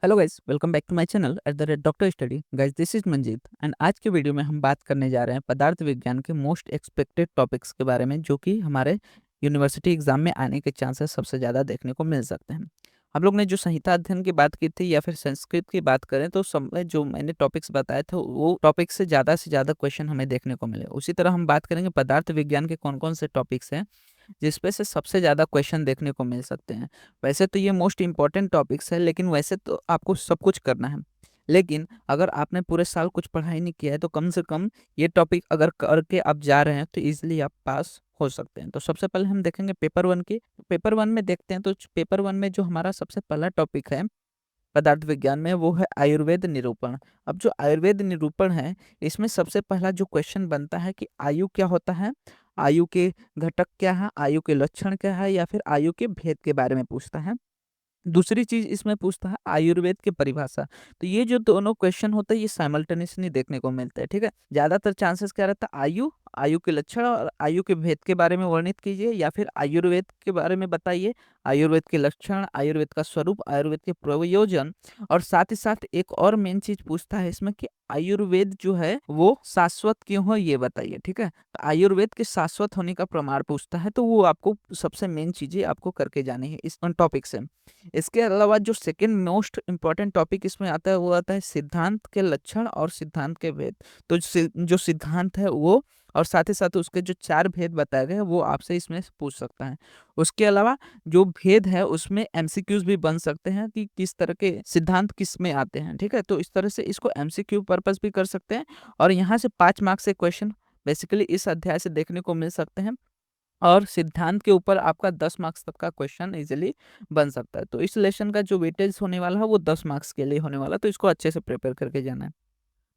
Hello guys, welcome back to my channel at the rate doctor study. Guys, this is Manjeet and आज के video में हम बात करने जा रहे हैं पदार्थ विज्ञान के मोस्ट एक्सपेक्टेड टॉपिक्स के बारे में, जो कि हमारे यूनिवर्सिटी एग्जाम में आने के चांसेस सबसे ज़्यादा देखने को मिल सकते हैं। हम लोग ने जो संहिता अध्ययन की बात की थी या फिर संस्कृत की बात करें तो सब में जो मैंने टॉपिक्स बताए थे वो टॉपिक से ज़्यादा क्वेश्चन हमें देखने को मिले। उसी तरह हम बात करेंगे पदार्थ विज्ञान के कौन कौन से टॉपिक्स हैं जिसपे से सबसे ज़्यादा क्वेश्चन देखने को मिल सकते हैं। वैसे तो ये मोस्ट इंपॉर्टेंट टॉपिक्स है, लेकिन वैसे तो आपको सब कुछ करना है। लेकिन अगर आपने पूरे साल कुछ पढ़ाई नहीं किया है तो कम से कम ये टॉपिक अगर करके आप जा रहे हैं तो इजीली आप पास हो सकते हैं। तो सबसे पहले हम देखेंगे पेपर वन की। पेपर वन में देखते हैं तो पेपर वन में जो हमारा सबसे पहला टॉपिक है पदार्थ विज्ञान में, वो है आयुर्वेद निरूपण। अब जो आयुर्वेद निरूपण है, इसमें सबसे पहला जो क्वेश्चन बनता है कि आयु क्या होता है, आयु के घटक क्या है, आयु के लक्षण क्या है, या फिर आयु के भेद के बारे में पूछता है। दूसरी चीज इसमें पूछता है आयुर्वेद की परिभाषा। तो ये जो दोनों क्वेश्चन होते हैं ये साइमल्टेनियसली देखने को मिलते हैं। ठीक है, ज्यादातर चांसेस क्या रहता है, आयु, आयु के लक्षण और आयु के भेद के बारे में वर्णित कीजिए, या फिर आयुर्वेद के बारे में बताइए, आयुर्वेद के लक्षण, आयुर्वेद का स्वरूप, आयुर्वेद के प्रयोजन। और साथ ही साथ एक और मेन चीज पूछता है इसमें कि आयुर्वेद जो है वो शाश्वत क्यों है, ये बताइए। ठीक है, तो आयुर्वेद के शाश्वत होने का प्रमाण पूछता है, तो वो आपको सबसे मेन चीजें आपको करके जानी है इस टॉपिक से। इसके अलावा जो सेकंड मोस्ट इम्पॉर्टेंट टॉपिक इसमें आता है वो आता है सिद्धांत के लक्षण और सिद्धांत के भेद। तो जो सिद्धांत है वो और साथ ही साथ उसके जो चार भेद बताए गए हैं वो आपसे इसमें से पूछ सकता है। उसके अलावा जो भेद है उसमें एमसीक्यूज भी बन सकते हैं कि किस तरह के सिद्धांत किस में आते हैं। ठीक है, तो इस तरह से इसको एमसीक्यू पर्पस भी कर सकते हैं और यहाँ से 5 मार्क्स के क्वेश्चन बेसिकली इस अध्याय से देखने को मिल सकते हैं। और सिद्धांत के ऊपर आपका 10 मार्क्स तक का क्वेश्चन इजीली बन सकता है। तो इस लेसन का जो वेटेज होने वाला है वो 10 मार्क्स के लिए होने वाला है, तो इसको अच्छे से प्रिपेयर करके जाना है।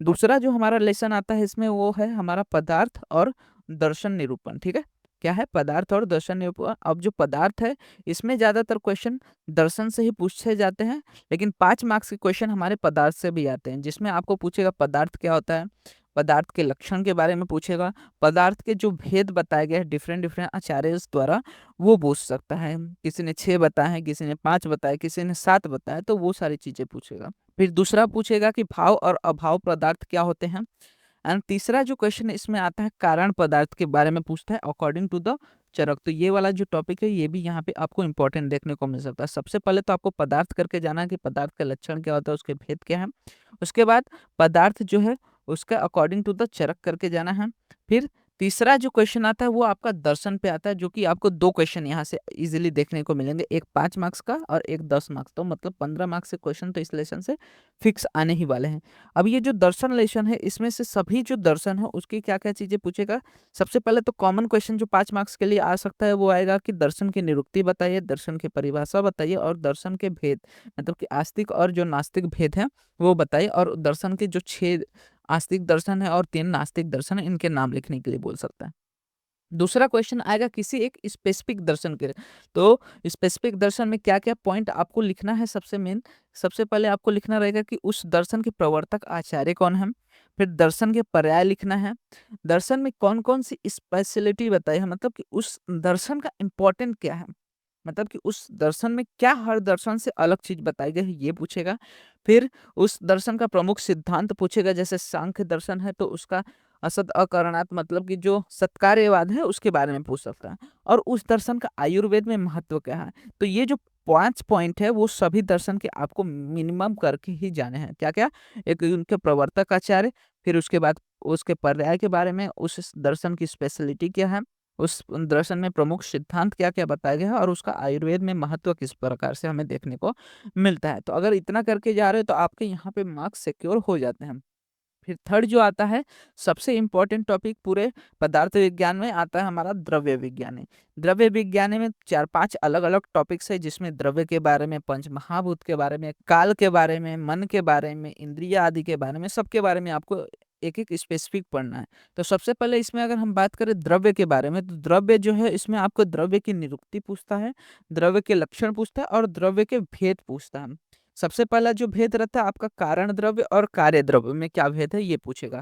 दूसरा जो हमारा लेसन आता है इसमें वो है हमारा पदार्थ और दर्शन निरूपण। ठीक है, क्या है पदार्थ और दर्शन निरूपण। अब जो पदार्थ है इसमें ज्यादातर क्वेश्चन दर्शन से ही पूछे जाते हैं, लेकिन 5 मार्क्स के क्वेश्चन हमारे पदार्थ से भी आते हैं, जिसमें आपको पूछेगा पदार्थ क्या होता है, पदार्थ के लक्षण के बारे में पूछेगा, पदार्थ के जो भेद बताए गए हैं डिफरेंट डिफरेंट आचार्य द्वारा वो पूछ सकता है। किसी ने 6 बताए हैं, किसी ने 5 बताए, किसी ने 7 बताए, तो वो सारी चीजें पूछेगा। फिर दूसरा पूछेगा कि भाव और अभाव पदार्थ क्या होते हैं। एंड तीसरा जो क्वेश्चन इसमें आता है कारण पदार्थ के बारे में पूछता है अकॉर्डिंग टू द चरक। तो ये वाला जो टॉपिक है ये भी यहाँ पे आपको इंपॉर्टेंट देखने को मिल सकता है। सबसे पहले तो आपको पदार्थ करके जाना है कि पदार्थ का लक्षण क्या होता है, उसके भेद क्या है। उसके बाद पदार्थ जो है उसका अकॉर्डिंग टू द चरक करके जाना है। फिर तीसरा जो क्वेश्चन आता है वो आपका दर्शन पे आता है, जो कि आपको 2 क्वेश्चन यहाँ से इजीली देखने को मिलेंगे, एक 5 मार्क्स का और एक 10 मार्क्स। तो मतलब 15 मार्क्स के क्वेश्चन तो इस लेसन से फिक्स आने ही वाले हैं। अब ये जो दर्शन लेशन है इसमें से सभी जो दर्शन है उसकी क्या क्या चीजें पूछेगा। सबसे पहले तो कॉमन क्वेश्चन जो 5 मार्क्स के लिए आ सकता है वो आएगा कि दर्शन की निरुक्ति बताइए, दर्शन की परिभाषा बताइए और दर्शन के भेद, मतलब कि आस्तिक और जो नास्तिक भेद है वो बताइए। और दर्शन के जो 6 आस्तिक दर्शन है और 3 नास्तिक दर्शन है इनके नाम लिखने के लिए बोल सकता है। दूसरा क्वेश्चन आएगा किसी एक स्पेसिफिक दर्शन के। तो स्पेसिफिक दर्शन में क्या क्या पॉइंट आपको लिखना है, सबसे मेन सबसे पहले आपको लिखना रहेगा कि उस दर्शन के प्रवर्तक आचार्य कौन है। फिर दर्शन के पर्याय लिखना है, दर्शन में कौन कौन सी स्पेशलिटी बताई है, मतलब कि उस दर्शन का इम्पोर्टेंट क्या है, मतलब कि उस दर्शन में क्या हर दर्शन से अलग चीज बताई गई है ये पूछेगा। फिर उस दर्शन का प्रमुख सिद्धांत पूछेगा, जैसे सांख्य दर्शन है तो उसका असद अकरणात् मतलब कि जो सत्कार्यवाद है उसके बारे में पूछ सकता है। और उस दर्शन का आयुर्वेद में महत्व क्या है। तो ये जो 5 पॉइंट है वो सभी दर्शन के आपको मिनिमम करके ही जाने हैं। क्या क्या, एक उनके प्रवर्तक आचार्य, फिर उसके बाद उसके पर्याय के बारे में, उस दर्शन की स्पेशलिटी क्या है, उस दर्शन में प्रमुख सिद्धांत क्या क्या बताया गया है और उसका आयुर्वेद में महत्व किस प्रकार से हमें देखने को मिलता है। तो अगर इतना करके जा रहे हो तो आपके यहाँ पे मार्क्स सिक्योर हो जाते हैं। फिर थर्ड जो आता है सबसे इम्पोर्टेंट टॉपिक पूरे पदार्थ विज्ञान में आता है हमारा द्रव्य विज्ञान है। द्रव्य विज्ञान में 4-5 अलग अलग टॉपिक्स है, जिसमें द्रव्य के बारे में, पंच महाभूत के बारे में, काल के बारे में, मन के बारे में, इंद्रिय आदि के बारे में, सबके बारे में आपको एक एक स्पेसिफिक पढ़ना है। तो सबसे पहले इसमें अगर हम बात करें द्रव्य के बारे में, तो द्रव्य जो है इसमें आपको द्रव्य की निरुक्ति पूछता है, द्रव्य के लक्षण पूछता है और द्रव्य के भेद पूछता है। सबसे पहला जो भेद रहता है आपका कारण द्रव्य और कार्य द्रव्य में क्या भेद है ये पूछेगा।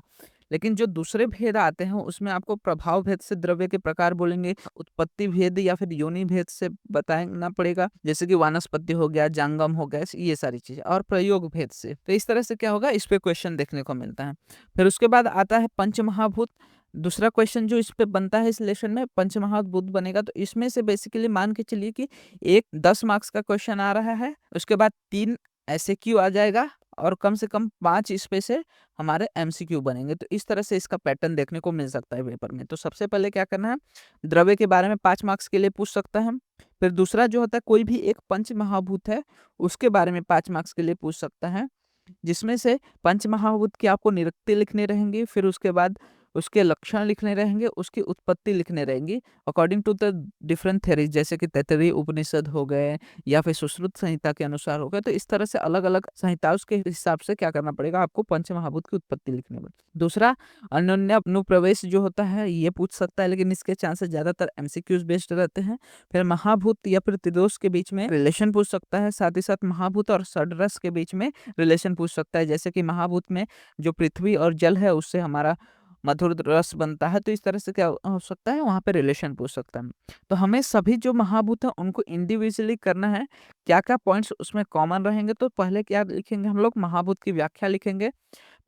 लेकिन जो दूसरे भेद आते हैं उसमें आपको प्रभाव भेद से द्रव्य के प्रकार बोलेंगे, उत्पत्ति भेद या फिर योनि भेद से बताना पड़ेगा, जैसे कि वानस्पत्य हो गया, जांगम हो गया, ये सारी चीजें, और प्रयोग भेद से। तो इस तरह से क्या होगा, इस पे क्वेश्चन देखने को मिलता है। फिर उसके बाद आता है पंचमहाभूत। दूसरा क्वेश्चन जो इस पे बनता है इस लेसन में, पंचमहाभूत बनेगा। तो इसमें से बेसिकली मान के चलिए कि एक 10 मार्क्स का क्वेश्चन आ रहा है, उसके बाद 3 ऐसे क्यू आ जाएगा, और कम से कम 5 इस पे से हमारे एमसीक्यू बनेंगे। तो इस तरह से इसका पैटर्न देखने को मिल सकता है पेपर में। तो सबसे पहले क्या करना है, द्रव्य के बारे में 5 मार्क्स के लिए पूछ सकता है। फिर दूसरा जो होता है, कोई भी एक पंच महाभूत है उसके बारे में 5 मार्क्स के लिए पूछ सकता है, जिसमें से पंच महाभूत की आपको निरुक्ति लिखने रहेंगे, फिर उसके बाद उसके लक्षण लिखने रहेंगे, उसकी उत्पत्ति लिखने रहेंगी according to the different theories, जैसे कि तैत्तरीय उपनिषद हो गए या फिर सुश्रुत संहिता के अनुसार हो गए। तो इस तरह से अलग अलग संहिताओं के हिसाब से क्या करना पड़ेगा, आपको पंच महाभूत की उत्पत्ति लिखनी पड़ेगी। दूसरा, अन्योन्य अनुप्रवेश जो होता है ये पूछ सकता है, लेकिन इसके चांसेस ज्यादातर एमसीक्यूज बेस्ड रहते हैं। फिर महाभूत या फिर त्रिदोष के बीच में रिलेशन पूछ सकता है, साथ ही साथ महाभूत और षड्रस के बीच में रिलेशन पूछ सकता है, जैसे कि महाभूत में जो पृथ्वी और जल है उससे हमारा मधुर रस बनता है। तो इस तरह से क्या हो सकता है, वहां पे रिलेशन पूछ सकता है। तो हमें सभी जो महाभूत है उनको इंडिविजुअली करना है, क्या क्या पॉइंट्स उसमें कॉमन रहेंगे। तो पहले क्या लिखेंगे हम लोग, महाभूत की व्याख्या लिखेंगे,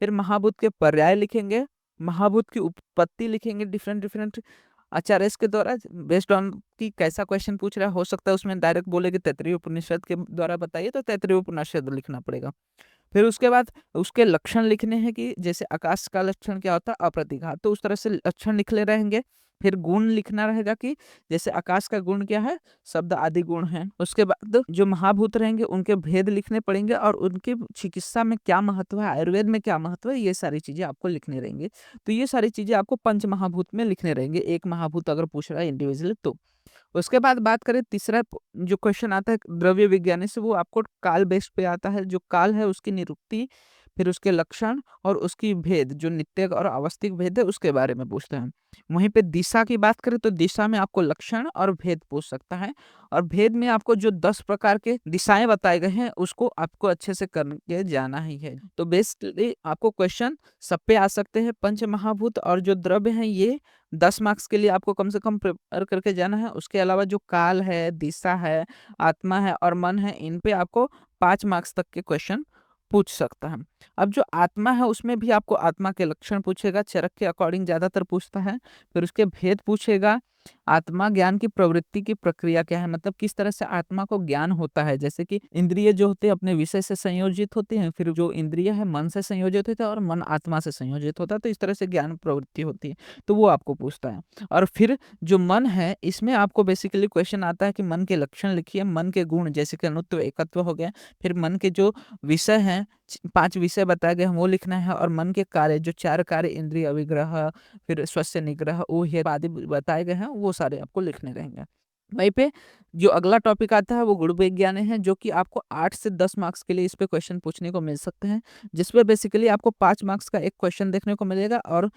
फिर महाभूत के पर्याय लिखेंगे, महाभूत की उत्पत्ति लिखेंगे डिफरेंट डिफरेंट आचार्य के द्वारा, बेस्ड ऑन कि कैसा क्वेश्चन पूछ रहा है। हो सकता है उसमें डायरेक्ट बोले कि तैत्तरीय उपनिषद के द्वारा बताइए, तो तैत्तरीय उपनिषद लिखना पड़ेगा। फिर उसके बाद उसके लक्षण लिखने हैं, कि जैसे आकाश का लक्षण क्या होता है, अप्रतिघात, तो उस तरह से लक्षण लिख ले रहेंगे। फिर गुण लिखना रहेगा, कि जैसे आकाश का गुण क्या है, शब्द आदि गुण है। उसके बाद जो महाभूत रहेंगे उनके भेद लिखने पड़ेंगे, और उनकी चिकित्सा में क्या महत्व है, आयुर्वेद में क्या महत्व है, ये सारी चीजें आपको लिखनी रहेंगी। तो ये सारी चीजें आपको पंच महाभूत में लिखने रहेंगे, एक महाभूत अगर पूछ रहा है इंडिविजुअली तो। उसके बाद बात करें तीसरा जो क्वेश्चन आता है द्रव्य विज्ञानी से, वो आपको काल बेस पे आता है। जो काल है उसकी निरुक्ति, फिर उसके लक्षण और उसकी भेद, जो नित्यक और अवस्थिक भेद है उसके बारे में पूछते हैं। वहीं पे दिशा की बात करें तो दिशा में आपको लक्षण और भेद पूछ सकता है, और भेद में आपको जो 10 प्रकार के दिशाएं बताए गए हैं उसको आपको अच्छे से करके जाना ही है। तो बेसिकली आपको क्वेश्चन सब पे आ सकते हैं। पंच महाभूत और जो द्रव्य हैं ये 10 मार्क्स के लिए आपको कम से कम प्रिपेयर करके जाना है। उसके अलावा जो काल है, दिशा है, आत्मा है और मन है, इन पे आपको 5 मार्क्स तक के क्वेश्चन पूछ सकता है। अब जो आत्मा है उसमें भी आपको आत्मा के लक्षण पूछेगा, चरक के अकॉर्डिंग ज्यादातर पूछता है। फिर उसके भेद पूछेगा, आत्मा ज्ञान की प्रवृत्ति की प्रक्रिया क्या है, मतलब किस तरह से आत्मा को ज्ञान होता है। जैसे कि इंद्रिय जो होते हैं अपने विषय से संयोजित होते हैं, फिर जो इंद्रिय है मन से संयोजित होता है, और मन आत्मा से संयोजित होता है। तो इस तरह से ज्ञान प्रवृत्ति होती है, तो वो आपको पूछता है। और फिर जो मन है इसमें आपको बेसिकली क्वेश्चन आता है कि मन के लक्षण लिखिए, मन के गुण जैसे कि अनुत्व एकत्व हो गया, फिर मन के जो विषय हैं 5 विषय बताए गए हैं वो लिखना है, और मन के कार्य जो 4 कार्य, इंद्रिय अभिग्रह, फिर स्वस्य निग्रह, ऊह्य आदि बताए गए हैं, वो सारे आपको लिखने रहेंगे। वहीं पे जो अगला टॉपिक आता है वो गुण विज्ञान है, जो कि आपको 8 से 10 मार्क्स के लिए इस पे क्वेश्चन पूछने को मिल सकते हैं, जिसपे बेसिकली आपको 5 मार्क्स का एक क्वेश्चन देखने को मिलेगा, और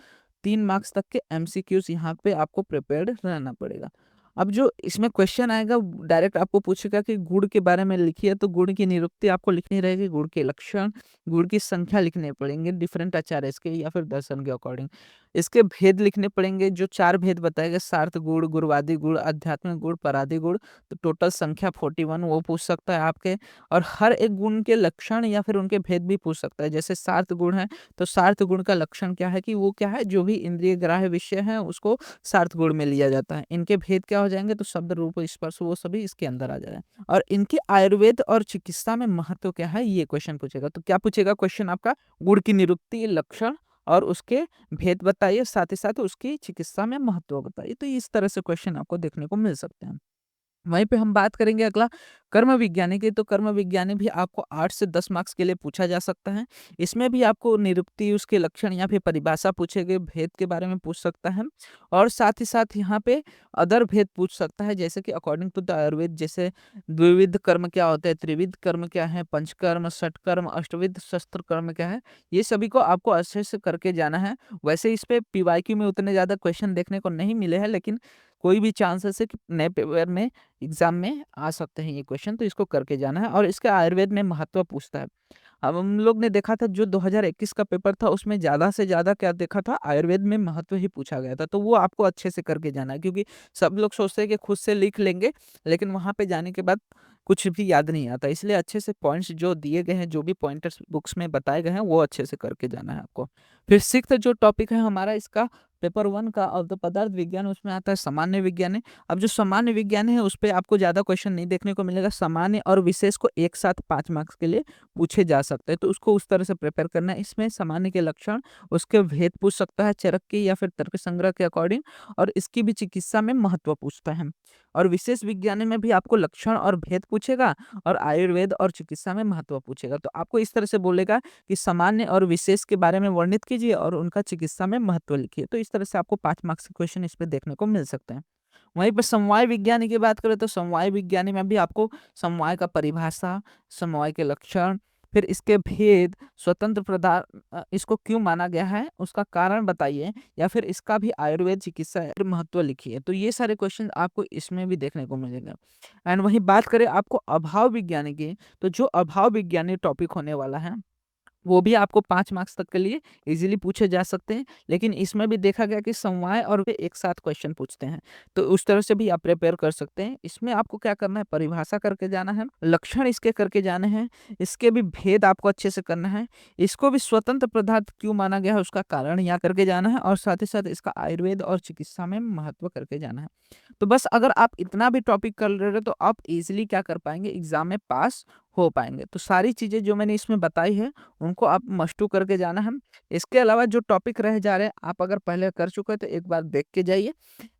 3 मार्क्स तक के एमसीक्यूज यहाँ पे आपको प्रिपेयर्ड रहना पड़ेगा। अब जो इसमें क्वेश्चन आएगा डायरेक्ट आपको पूछेगा कि गुण के बारे में लिखिए, तो गुण की निरुक्ति आपको लिखनी रहेगी, गुण के लक्षण, गुण की संख्या लिखने पड़ेंगे डिफरेंट आचार्य के या फिर दर्शन के अकॉर्डिंग। इसके भेद लिखने पड़ेंगे, जो 4 भेद बताए गए, सार्थ गुण, गुरुवादी गुण, आध्यात्मिक गुण, परादी गुण, तो टोटल संख्या 41 वो पूछ सकता है आपके। और हर एक गुण के लक्षण या फिर उनके भेद भी पूछ सकता है। जैसे सार्थ गुण है तो सार्थ गुण का लक्षण क्या है, कि वो क्या है, जो भी इंद्रिय ग्राह्य विषय है उसको सार्थ गुण में लिया जाता है। इनके भेद क्या हो जाएंगे, तो शब्द रूप स्पर्श वो सभी इसके अंदर आ जाए। और इनके आयुर्वेद और चिकित्सा में महत्व क्या है, ये क्वेश्चन पूछेगा। तो क्या पूछेगा क्वेश्चन आपका, गुण की निरुक्ति, लक्षण और उसके भेद बताइए, साथ ही साथ उसकी चिकित्सा में महत्व बताइए। तो इस तरह से क्वेश्चन आपको देखने को मिल सकते हैं। वहीं पे हम बात करेंगे अगला कर्म विज्ञानी की। तो कर्म विज्ञानी भी आपको 8 से 10 मार्क्स के लिए पूछा जा सकता है। इसमें भी आपको निरुक्ति, उसके लक्षण या फिर परिभाषा पूछेंगे, भेद के बारे में पूछ सकता है, और साथ ही साथ यहाँ पे अदर भेद पूछ सकता है, जैसे कि अकॉर्डिंग टू द आयुर्वेद, जैसे द्विविध कर्म क्या होता है, त्रिविध कर्म क्या है, पंचकर्म, षटकर्म, अष्टविध शस्त्र कर्म क्या है, ये सभी को आपको अच्छे से करके जाना है। वैसे इस पे पीवाईक्यू में उतने ज्यादा क्वेश्चन देखने को नहीं मिले हैं, लेकिन कोई भी चांसेस है कि नए पेपर में एग्जाम में आ सकते हैं ये क्वेश्चन, तो इसको करके जाना है। और इसका आयुर्वेद में महत्व पूछता है। अब हम लोग ने देखा था जो 2021 का पेपर था उसमें ज़्यादा से ज़्यादा क्या देखा था, आयुर्वेद में महत्व ही पूछा गया था। तो वो आपको अच्छे से करके जाना है, क्योंकि सब लोग सोचते हैं कि खुद से लिख लेंगे, लेकिन वहाँ पे जाने के बाद कुछ भी याद नहीं आता। इसलिए अच्छे से पॉइंट्स जो दिए गए हैं, जो भी पॉइंटर्स बुक्स में बताए गए हैं, वो अच्छे से करके जाना है आपको। फिर 6th जो टॉपिक है हमारा इसका पेपर 1 का ऑफ द पदार्थ विज्ञान, उसमें आता है सामान्य विज्ञान है। अब जो सामान्य विज्ञान है उस पे आपको ज़्यादा क्वेश्चन नहीं देखने को मिलेगा। सामान्य और विशेष को एक साथ 5 मार्क्स के लिए पूछे जा सकते हैं, तो उसको उस तरह से प्रिपेयर करना है। इसमें सामान्य के लक्षण, उसके भेद पूछ सकता है चरक की या फिर तर्क संग्रह के अकॉर्डिंग, और इसकी भी चिकित्सा में महत्व पूछता है। और विशेष विज्ञान में भी आपको लक्षण और भेद पूछेगा, और आयुर्वेद और चिकित्सा में महत्व पूछेगा। तो आपको इस तरह से बोलेगा कि सामान्य और विशेष के बारे में वर्णित कीजिए और उनका चिकित्सा में महत्व लिखिए। तो इस तरह से आपको 5 मार्क्स के क्वेश्चन इस पे देखने को मिल सकते हैं। वहीं पर समवाय विज्ञानी की बात करें तो समवाय विज्ञानी में भी आपको समवाय का परिभाषा, समवाय के लक्षण, फिर इसके भेद, स्वतंत्र पदार्थ इसको क्यों माना गया है उसका कारण बताइए, या फिर इसका भी आयुर्वेद चिकित्सा महत्व लिखिए। तो ये सारे क्वेश्चन आपको इसमें भी देखने को मिलेंगे। एंड वहीं बात करें आपको अभाव विज्ञानी की, तो जो अभाव विज्ञानी टॉपिक होने वाला है वो भी आपको 5 मार्क्स तक के लिए इजीली पूछे जा सकते हैं। लेकिन इसमें भी देखा गया कि समवाय और वे एक साथ क्वेश्चन पूछते हैं, तो उस तरह से भी आप प्रिपेयर कर सकते हैं। इसमें आपको क्या करना है, परिभाषा करके जाना है, लक्षण इसके करके जाने हैं, इसके भी भेद आपको अच्छे से करना है, इसको भी स्वतंत्र पदार्थ क्यों माना गया है उसका कारण यहाँ करके जाना है, और साथ ही साथ इसका आयुर्वेद और चिकित्सा में महत्व करके जाना है। तो बस अगर आप इतना भी टॉपिक कर ले रहे तो आप इजीली क्या कर पाएंगे, एग्जाम में पास हो पाएंगे। तो सारी चीज़ें जो मैंने इसमें बताई है उनको आप मस्ट टू करके जाना है। इसके अलावा जो टॉपिक रह जा रहे हैं आप अगर पहले कर चुके हैं तो एक बार देख के जाइए,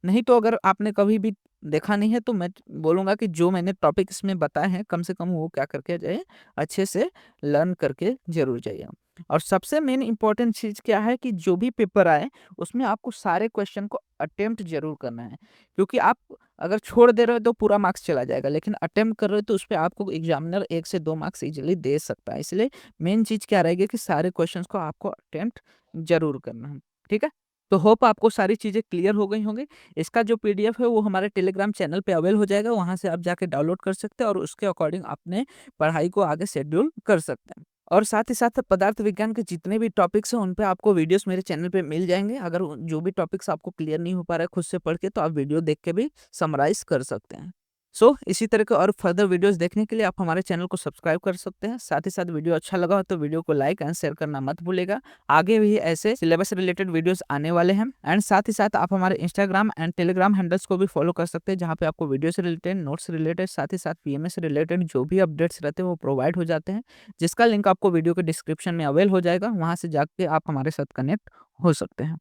नहीं तो अगर आपने कभी भी देखा नहीं है तो मैं बोलूँगा कि जो मैंने टॉपिक इसमें बताए हैं कम से कम वो क्या करके जाइए, अच्छे से लर्न करके ज़रूर जाइए। और सबसे मेन इम्पोर्टेंट चीज़ क्या है कि जो भी पेपर आए उसमें आपको सारे क्वेश्चन को अटेम्प्ट ज़रूर करना है, क्योंकि आप अगर छोड़ दे रहे हो तो पूरा मार्क्स चला जाएगा, लेकिन अटेम्प्ट कर रहे हो तो उसपे आपको एग्जामिनर 1 से 2 मार्क्स इजीली दे सकता है। इसलिए मेन चीज़ क्या रहेगी कि सारे क्वेश्चंस को आपको अटेम्प्ट ज़रूर करना है, ठीक है? तो होप आपको सारी चीज़ें क्लियर हो गई होंगी। इसका जो पीडीएफ है वो हमारे टेलीग्राम चैनल पे अवेल हो जाएगा, वहाँ से आप जाके डाउनलोड कर सकते हैं और उसके अकॉर्डिंग अपने पढ़ाई को आगे शेड्यूल कर सकते हैं। और साथ ही साथ पदार्थ विज्ञान के जितने भी टॉपिक्स हैं उन पे आपको वीडियोस मेरे चैनल पे मिल जाएँगे। अगर जो भी टॉपिक्स आपको क्लियर नहीं हो पा रहा है खुद से पढ़ के, तो आप वीडियो देख के भी समराइज़ कर सकते हैं। इसी तरह के और फर्दर वीडियोस देखने के लिए आप हमारे चैनल को सब्सक्राइब कर सकते हैं। साथ ही साथ वीडियो अच्छा लगा हो तो वीडियो को लाइक एंड शेयर करना मत भूलिएगा। आगे भी ऐसे सिलेबस रिलेटेड वीडियोस आने वाले हैं। एंड साथ ही साथ आप हमारे इंस्टाग्राम एंड टेलीग्राम हैंडल्स को भी फॉलो कर सकते हैं, जहाँ पे आपको वीडियो से रिलेटेड, नोट्स से रिलेटेड, साथ ही साथ पीएमएस से रिलेटेड जो भी अपडेट्स रहते हैं वो प्रोवाइड हो जाते हैं, जिसका लिंक आपको वीडियो के डिस्क्रिप्शन में अवेल हो जाएगा। वहाँ से जाके आप हमारे साथ कनेक्ट हो सकते हैं।